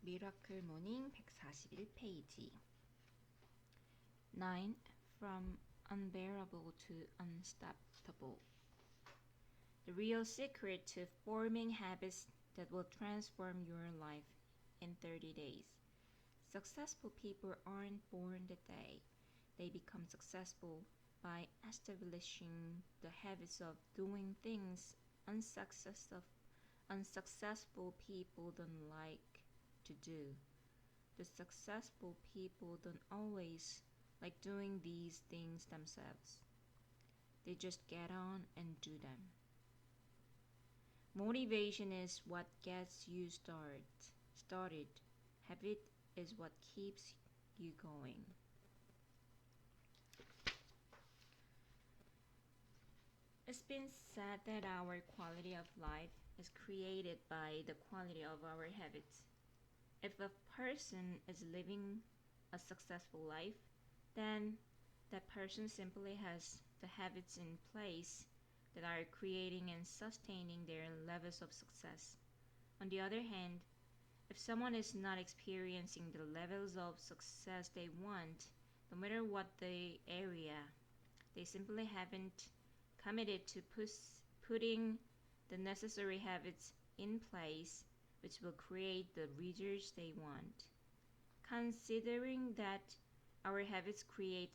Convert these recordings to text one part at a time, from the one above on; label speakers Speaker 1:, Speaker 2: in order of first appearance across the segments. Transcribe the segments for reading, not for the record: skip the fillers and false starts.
Speaker 1: 미라클모닝 141페이지 9. From unbearable to unstoppable. The real secret to forming habits that will transform your life in 30 days. Successful people aren't born that day. They become successful by establishing the habits of doing things unsuccessful people don't like to do. The successful people don't always like doing these things themselves. They just get on and do them. Motivation is what gets you started. Habit is what keeps you going. It's been said that our quality of life is created by the quality of our habits. If a person is living a successful life, then that person simply has the habits in place that are creating and sustaining their levels of success. On the other hand, if someone is not experiencing the levels of success they want, no matter what the area, they simply haven't committed to putting the necessary habits in place which will create the results they want. Considering that our habits create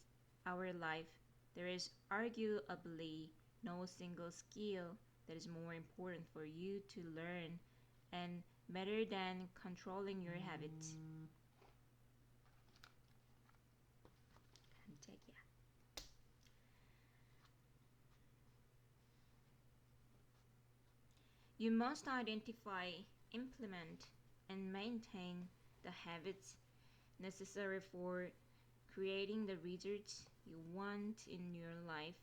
Speaker 1: our life, there is arguably no single skill that is more important for you to learn and better than controlling your habits. 깜짝이야. You must identify, implement, and maintain the habits necessary for creating the results you want in your life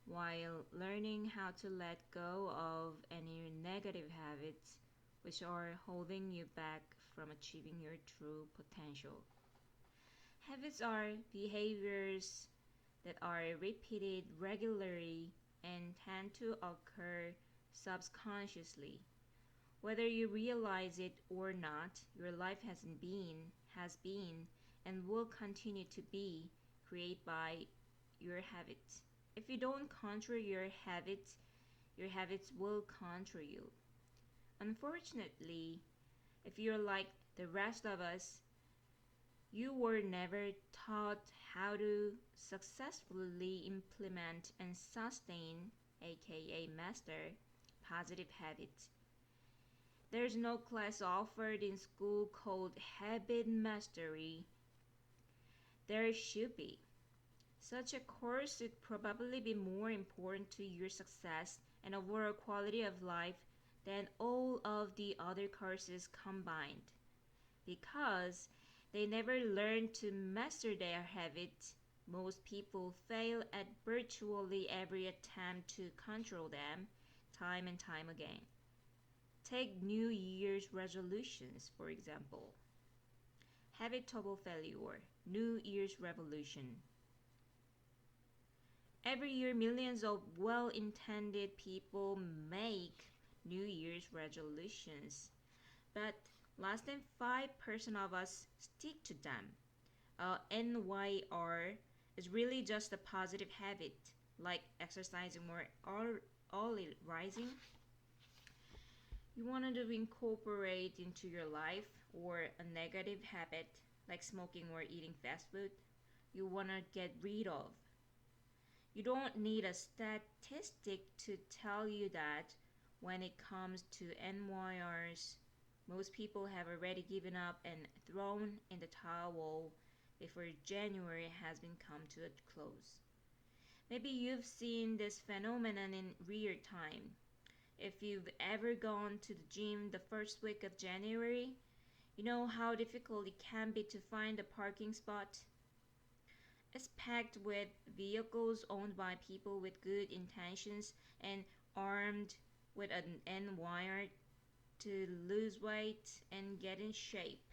Speaker 1: while learning how to let go of any negative habits which are holding you back from achieving your true potential. Habits are behaviors that are repeated regularly and tend to occur subconsciously. Whether you realize it or not, your life has been, and will continue to be created by your habits. If you don't control your habits will control you. Unfortunately, if you're like the rest of us, you were never taught how to successfully implement and sustain, aka master, positive habits. There's no class offered in school called habit mastery. There should be. Such a course would probably be more important to your success and overall quality of life than all of the other courses combined. Because they never learn to master their habits, most people fail at virtually every attempt to control them, time and time again. Take New Year's resolutions, for example. Habitable failure, New Year's revolution. Every year, millions of well-intended people make New Year's resolutions, but less than 5% of us stick to them. NYR is really just a positive habit, like exercising more early rising. You wanted to incorporate into your life, or a negative habit like smoking or eating fast food you want to get rid of. You don't need a statistic to tell you that when it comes to NYRs, most people have already given up and thrown in the towel before January has been come to a close. Maybe you've seen this phenomenon in real time. If you've ever gone to the gym the first week of January, you know how difficult it can be to find a parking spot. It's packed with vehicles owned by people with good intentions and armed with an NYR to lose weight and get in shape.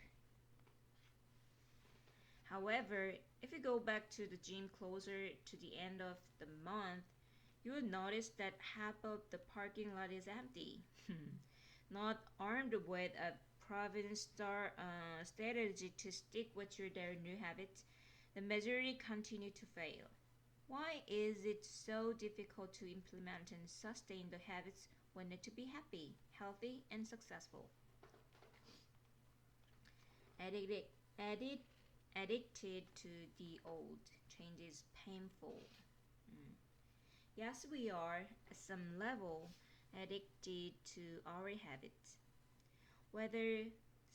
Speaker 1: However, if you go back to the gym closer to the end of the month, you will notice that half of the parking lot is empty. Not armed with a proven strategy to stick with their new habits, the majority continue to fail. Why is it so difficult to implement and sustain the habits wanted to be happy, healthy, and successful? Addicted to the old. Change is painful. Yes, we are, at some level, addicted to our habits. Whether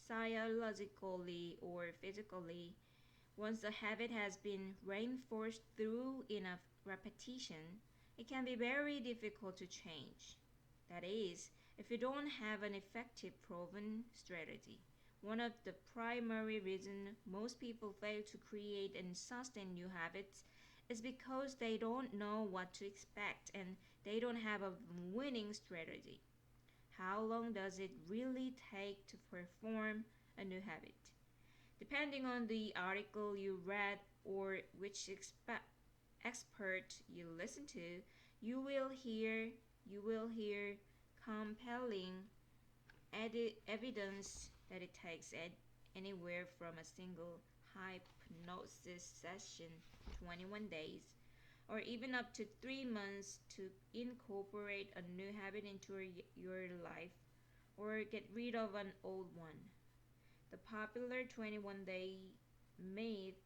Speaker 1: psychologically or physically, once a habit has been reinforced through enough repetition, it can be very difficult to change. That is, if you don't have an effective proven strategy. One of the primary reasons most people fail to create and sustain new habits is because they don't know what to expect and they don't have a winning strategy. How long does it really take to perform a new habit? Depending on the article you read or which expert you listen to, you will hear compelling evidence that it takes anywhere from a single hypnosis session, 21 days, or even up to 3 months to incorporate a new habit into your life or get rid of an old one. The popular 21-day myth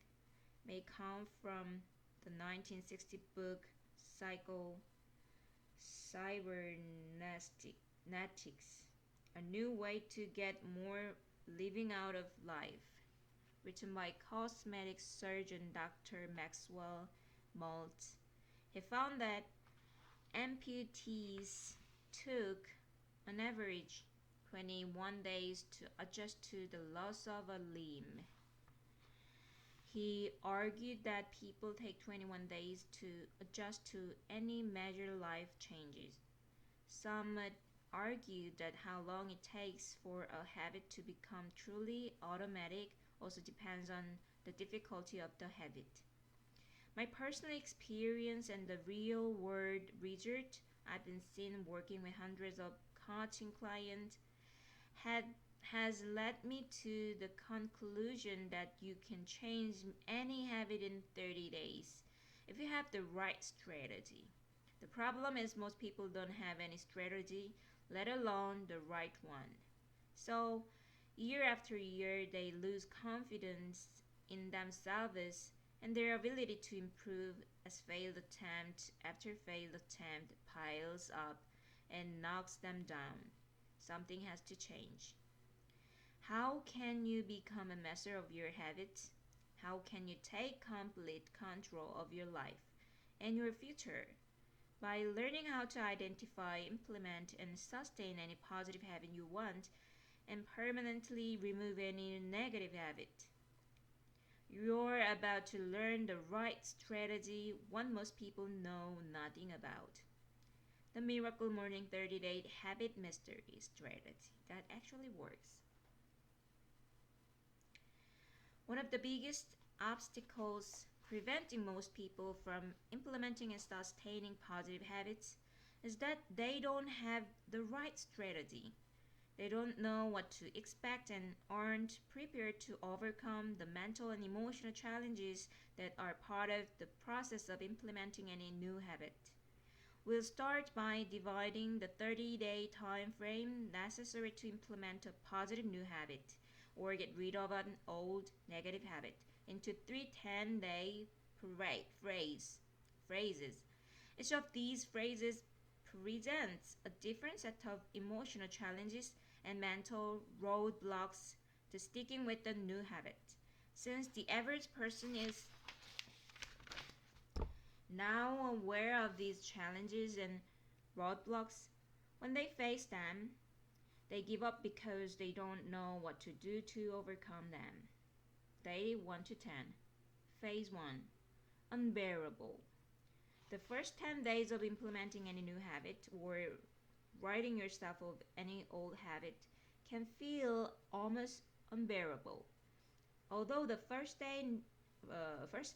Speaker 1: may come from the 1960 book Cybernetics, A New Way to Get More Living Out of Life, written by cosmetic surgeon Dr. Maxwell Maltz. He found that amputees took, on average, 21 days to adjust to the loss of a limb. He argued that people take 21 days to adjust to any major life changes. Some argued that how long it takes for a habit to become truly automatic also depends on the difficulty of the habit. My personal experience and the real world research I've been seeing working with hundreds of coaching clients has led me to the conclusion that you can change any habit in 30 days if you have the right strategy. The problem is most people don't have any strategy, let alone the right one. So, year after year, they lose confidence in themselves and their ability to improve as failed attempt after failed attempt piles up and knocks them down. Something has to change. How can you become a master of your habits? How can you take complete control of your life and your future? By learning how to identify, implement, and sustain any positive habit you want and permanently remove any negative habit. You're about to learn the right strategy, one most people know nothing about. The Miracle Morning 30-Day Habit Mastery Strategy that actually works. One of the biggest obstacles preventing most people from implementing and sustaining positive habits is that they don't have the right strategy. They don't know what to expect and aren't prepared to overcome the mental and emotional challenges that are part of the process of implementing any new habit. We'll start by dividing the 30-day time frame necessary to implement a positive new habit or get rid of an old negative habit into 3 10-day phrases. Each of these phrases presents a different set of emotional challenges and mental roadblocks to sticking with the new habit. Since the average person is now aware of these challenges and roadblocks, when they face them, they give up because they don't know what to do to overcome them. Day 1 to 10. Phase 1. Unbearable. The first 10 days of implementing any new habit or ridding yourself of any old habit can feel almost unbearable. Although the first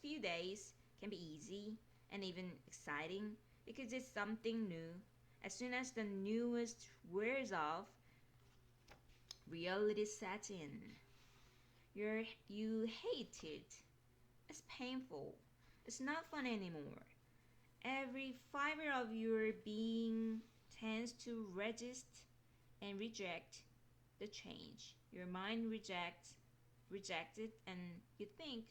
Speaker 1: few days can be easy and even exciting because it's something new, as soon as the newest wears off, Reality sets in. You hate it. It's painful. It's not fun anymore. Every fiber of your being tends to resist and reject the change. Your mind rejects it, and you think,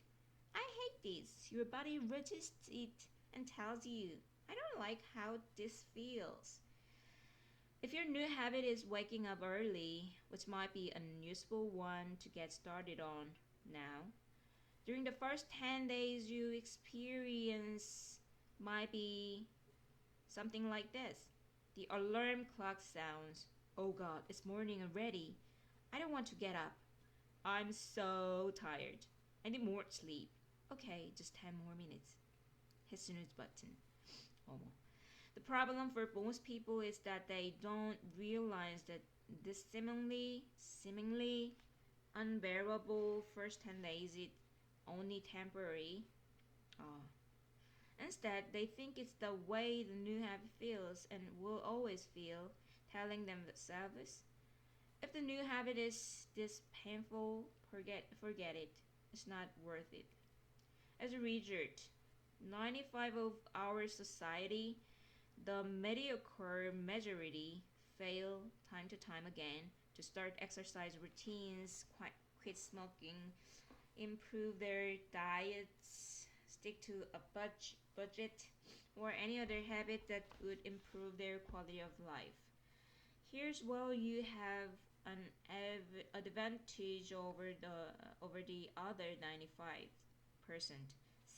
Speaker 1: I hate this. Your body resists it and tells you, I don't like how this feels. If your new habit is waking up early, which might be a useful one to get started on now, during the first 10 days you experience might be something like this. The alarm clock sounds. Oh God, it's morning already. I don't want to get up. I'm so tired. I need more sleep. Okay, just 10 more minutes. Hit snooze button. The problem for most people is that they don't realize that this seemingly unbearable first 10 days is only temporary. Instead, they think it's the way the new habit feels and will always feel, telling themselves, if the new habit is this painful, forget it. It's not worth it. As a result, 95% of our society, the mediocre majority, fail time to time again to start exercise routines, quit smoking, improve their diets, stick to a budget, or any other habit that would improve their quality of life. Here's where you have an advantage over the other 95%.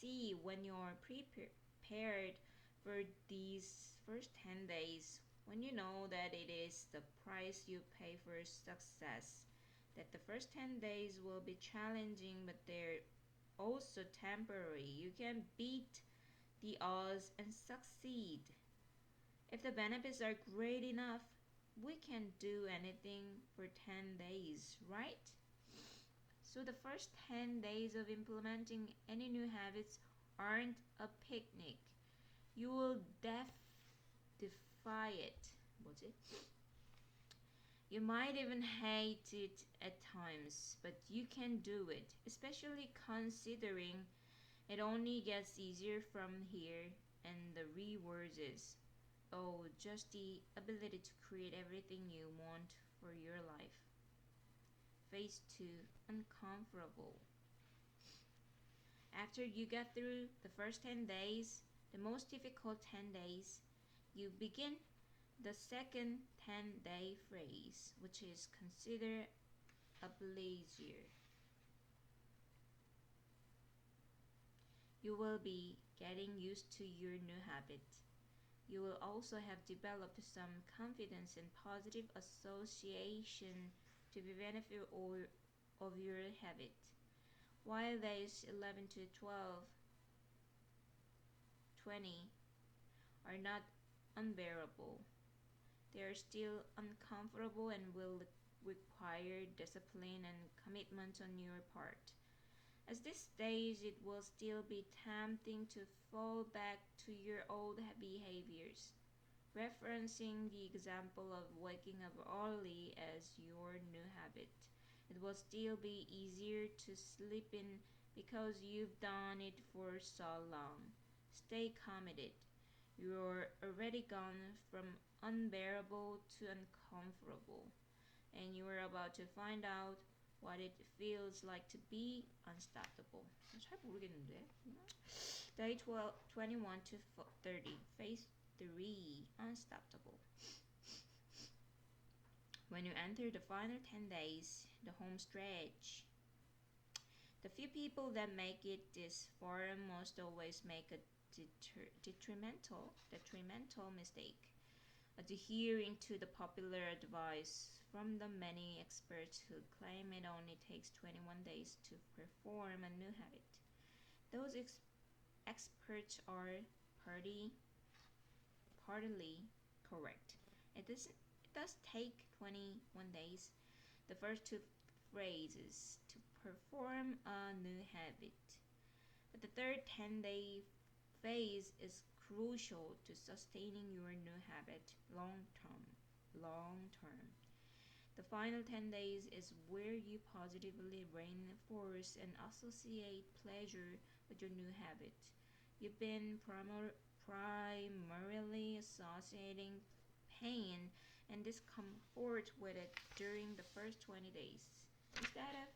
Speaker 1: See, when you're prepared for these first 10 days, when you know that it is the price you pay for success, that the first 10 days will be challenging, but they're also temporary. You can beat the odds and succeed. If the benefits are great enough, we can do anything for 10 days, right? So the first 10 days of implementing any new habits aren't a picnic. You will defy it. 뭐지? You might even hate it at times, but you can do it, especially considering it only gets easier from here, and the reward is, just the ability to create everything you want for your life. Phase 2, uncomfortable. After you get through the first 10 days, the most difficult 10 days, you begin the second 10-day phase, which is considered a pleasure. You will be getting used to your new habit. You will also have developed some confidence and positive association to the benefit of your habit. While days 11 to 12, 20 are not unbearable, they are still uncomfortable and will require discipline and commitment on your part. At this stage, it will still be tempting to fall back to your old behaviors. Referencing the example of waking up early as your new habit, it will still be easier to sleep in because you've done it for so long. Stay committed. You're already gone from unbearable to uncomfortable, and you are about to find out what it feels like to be unstoppable. 잘 모르겠는데. Day 21 to 30, phase 3, unstoppable. When you enter the final 10 days, the home stretch, the few people that make it this far must always make a detrimental mistake, adhering to the popular advice from the many experts who claim it only takes 21 days to perform a new habit. Those experts are partly correct. It does take 21 days, the first 2 phrases, to perform a new habit. But the third 10-day phase is crucial to sustaining your new habit long term. The final 10 days is where you positively reinforce and associate pleasure with your new habit. You've been primarily associating pain and discomfort with it during the first 20 days. Instead of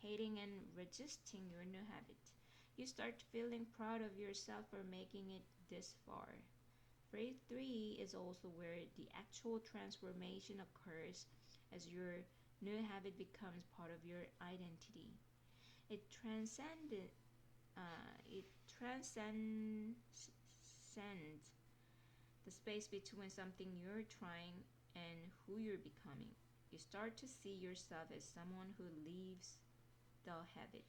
Speaker 1: hating and resisting your new habit, you start feeling proud of yourself for making it this far. Phase 3 is also where the actual transformation occurs as your new habit becomes part of your identity. It transcends the space between something you're trying and who you're becoming. You start to see yourself as someone who lives the habit.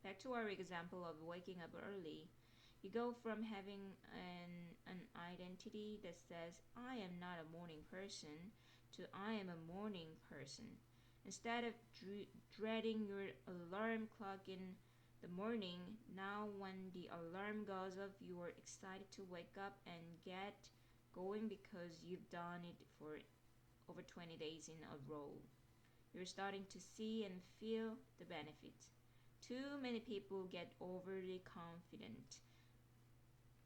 Speaker 1: Back to our example of waking up early. You go from having an identity that says, I am not a morning person, to I am a morning person. Instead of dreading your alarm clock in the morning, now when the alarm goes off, you are excited to wake up and get going because you've done it for over 20 days in a row. You're starting to see and feel the benefits. Too many people get overly confident,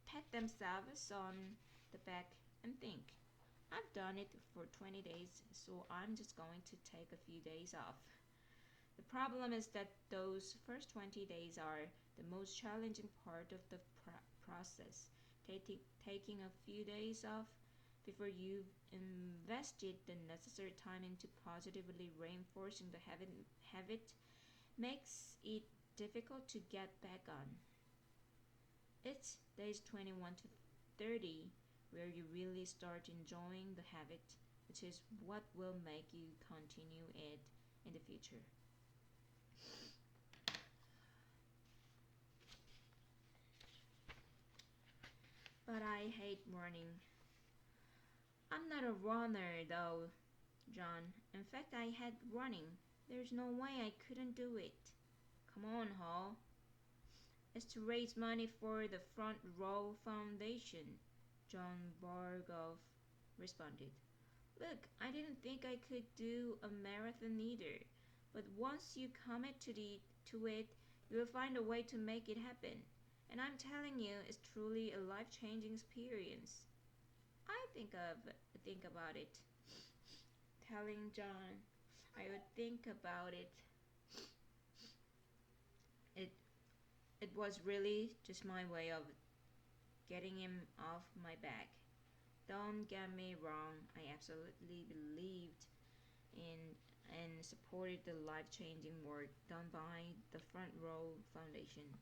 Speaker 1: pat themselves on the back, and think, I've done it for 20 days, so I'm just going to take a few days off. The problem is that those first 20 days are the most challenging part of the process. Taking a few days off before you've invested the necessary time into positively reinforcing the habit makes it difficult to get back on. It's days 21 to 30 where you really start enjoying the habit, which is what will make you continue it in the future. But I hate running. I'm not a runner though, John. In fact, I hate running. There's no way I couldn't do it. Come on, Hall. It's to raise money for the Front Row Foundation, John Bargoff responded. Look, I didn't think I could do a marathon either, but once you commit to it, you will find a way to make it happen. And I'm telling you, it's truly a life-changing experience. I think about it. Telling John I would think about it. It was really just my way of getting him off my back. Don't get me wrong, I absolutely believed in and supported the life-changing work done by the Front Row Foundation.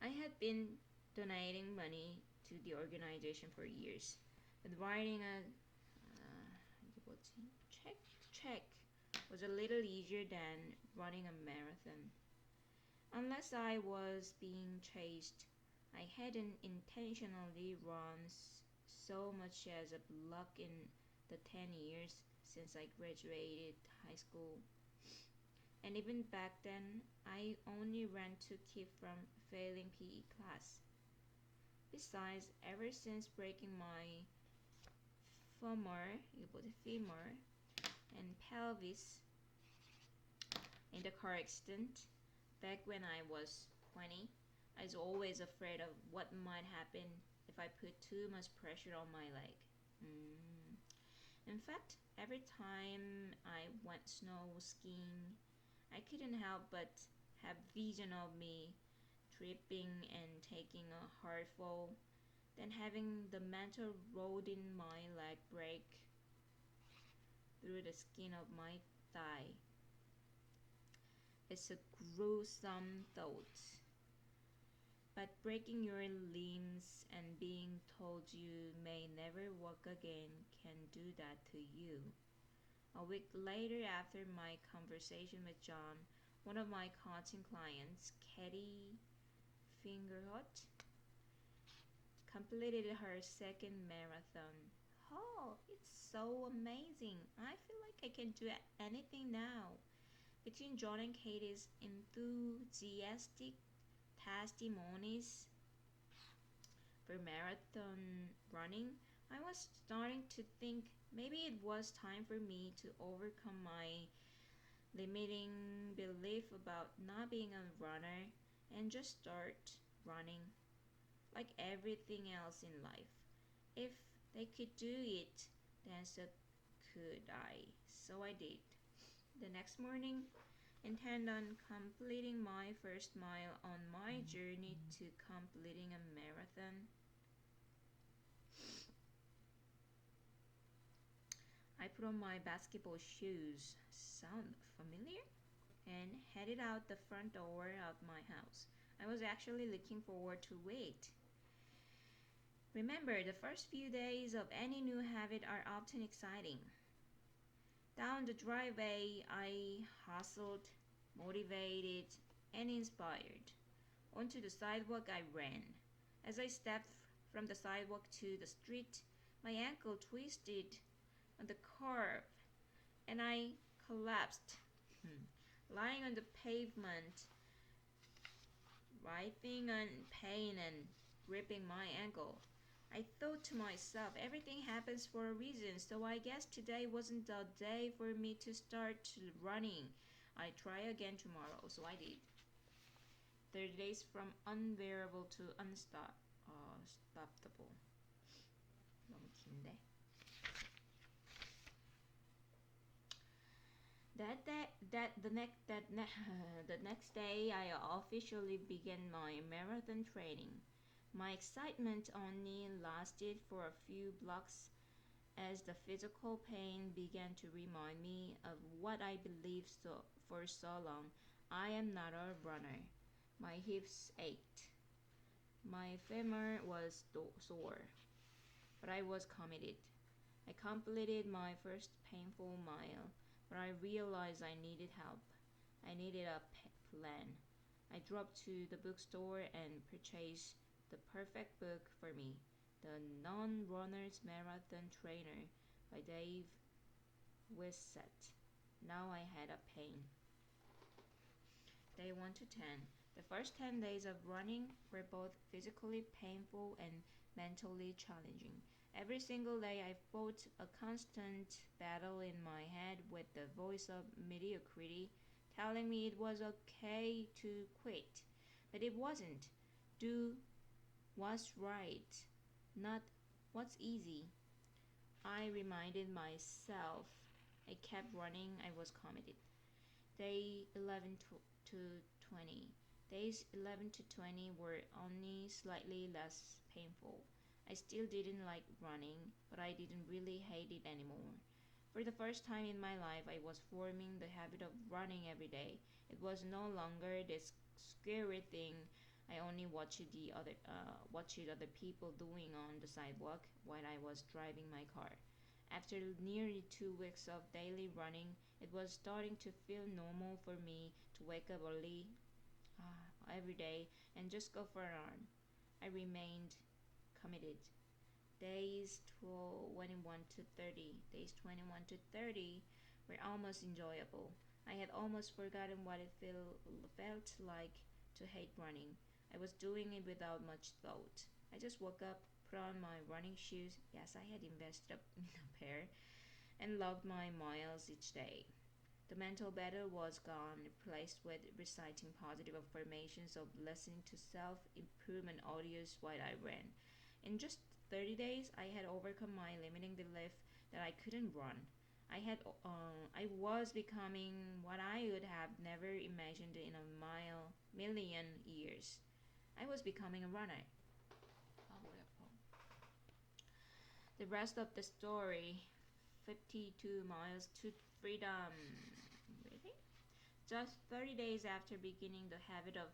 Speaker 1: I had been donating money to the organization for years, but writing a check was a little easier than running a marathon. Unless I was being chased, I hadn't intentionally run so much as a block in the 10 years since I graduated high school. And even back then, I only ran to keep from failing PE class. Besides, ever since breaking my femur and pelvis in the car accident back when I was 20, I was always afraid of what might happen if I put too much pressure on my leg. In fact, every time I went snow skiing, I couldn't help but have vision of me tripping and taking a hard fall, then having the metal rod in my leg break through the skin of my thigh. It's a gruesome thought. But breaking your limbs and being told you may never walk again can do that to you. A week later, after my conversation with John, one of my coaching clients, Katie Fingerhut, completed her second marathon. Oh, it's so amazing. I feel like I can do anything now. Between John and Katie's enthusiastic testimonies, for marathon running, I was starting to think maybe it was time for me to overcome my limiting belief about not being a runner and just start running like everything else in life. If they could do it, then so could I. So I did. The next morning, intend on completing my first mile on my journey to completing a marathon. I put on my basketball shoes. Sound familiar? And headed out the front door of my house. I was actually looking forward to it. Remember, the first few days of any new habit are often exciting. Down the driveway, I hustled, motivated, and inspired. Onto the sidewalk, I ran. As I stepped from the sidewalk to the street, my ankle twisted on the curb, and I collapsed, lying on the pavement, writhing in pain and gripping my ankle. I thought to myself, everything happens for a reason, so I guess today wasn't the day for me to start running. I try again tomorrow, so I did. 30 days from unbearable to unstoppable. 너무 긴데. The next day, I officially began my marathon training. My excitement only lasted for a few blocks as the physical pain began to remind me of what I believed for so long. I am not a runner. My hips ached. My femur was sore. But I was committed. I completed my first painful mile, but I realized I needed help. I needed a plan. I drove to the bookstore and purchased the perfect book for me, The Non-Runner's Marathon Trainer by Dave Wissett. Now I had a pain. Day 1 to 10. The first 10 days of running were both physically painful and mentally challenging. Every single day I fought a constant battle in my head with the voice of mediocrity telling me it was okay to quit. But it wasn't. Do what's right, not what's easy. I reminded myself. I kept running. I was committed. Day 11 to 20. Days 11 to 20 were only slightly less painful. I still didn't like running, but I didn't really hate it anymore. For the first time in my life, I was forming the habit of running every day. It was no longer this scary thing I only watched other people doing on the sidewalk while I was driving my car. After nearly 2 weeks of daily running, it was starting to feel normal for me to wake up early every day and just go for a run. I remained committed. Days 21 to 30. Days 21 to 30 were almost enjoyable. I had almost forgotten what it felt like to hate running. I was doing it without much thought. I just woke up, put on my running shoes. Yes, I had invested in a pair and loved my miles each day. The mental battle was gone, replaced with reciting positive affirmations of listening to self-improvement audios while I ran. In just 30 days, I had overcome my limiting belief that I couldn't run. I was becoming what I would have never imagined in a million years. I was becoming a runner. The rest of the story, 52 miles to freedom. Really? Just 30 days after beginning the habit of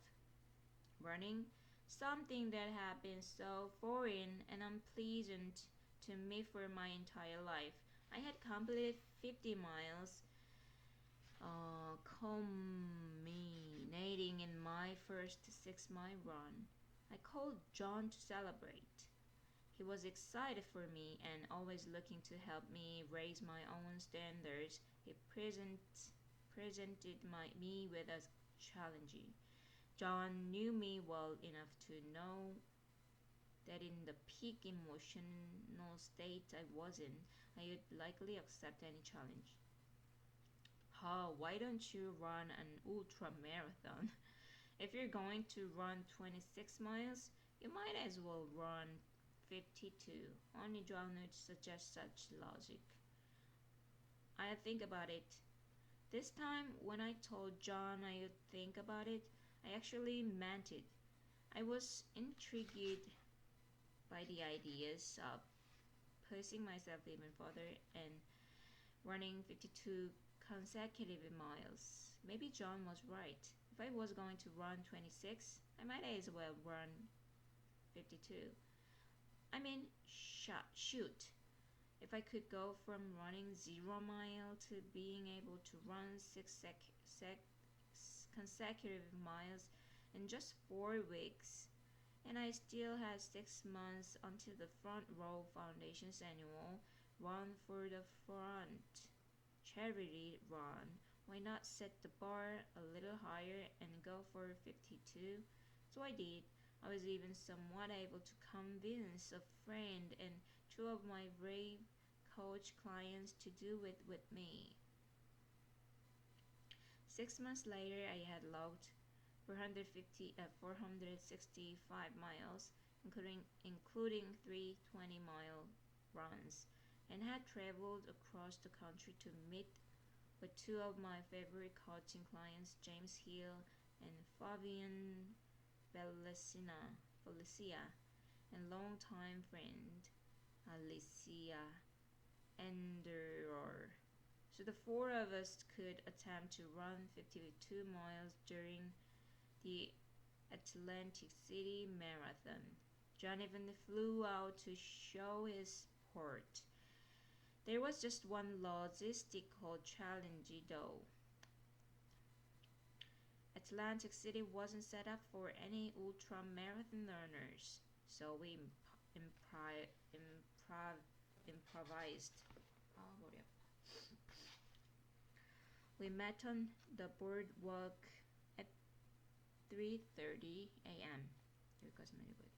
Speaker 1: running, something that had been so foreign and unpleasant to me for my entire life. I had completed 50 miles, culminating in my first 6-mile run. I called John to celebrate. He was excited for me and always looking to help me raise my own standards. He presented me with a challenge. John knew me well enough to know that in the peak emotional state I was in, I would likely accept any challenge. Why don't you run an ultra marathon? If you're going to run 26 miles, you might as well run 52. Only John would suggest such logic. I think about it. This time, when I told John I would think about it, I actually meant it. I was intrigued by the ideas of pushing myself even further and running 52 consecutive miles. Maybe John was right. If I was going to run 26, I might as well run 52. I mean, shoot. If I could go from running 0 mile to being able to run 6 consecutive miles in just 4 weeks, and I still had 6 months until the Front Row Foundation's annual Run for the Front charity run, why not set the bar a little higher and go for 52? So I did. I was even somewhat able to convince a friend and 2 of my brave coach clients to do it with me. 6 months later, I had logged 465 miles, including 3 20-mile runs, and had traveled across the country to meet with 2 of my favorite coaching clients, James Hill and Fabian Felicia, and longtime friend Alicia Enderer. So the 4 of us could attempt to run 52 miles during the Atlantic City Marathon. John even flew out to show his support. There was just one logistical challenge though. Atlantic City wasn't set up for any ultra marathon runners, so we improvised. We met on the boardwalk at 3:30 a.m. 여기까지만 읽어요.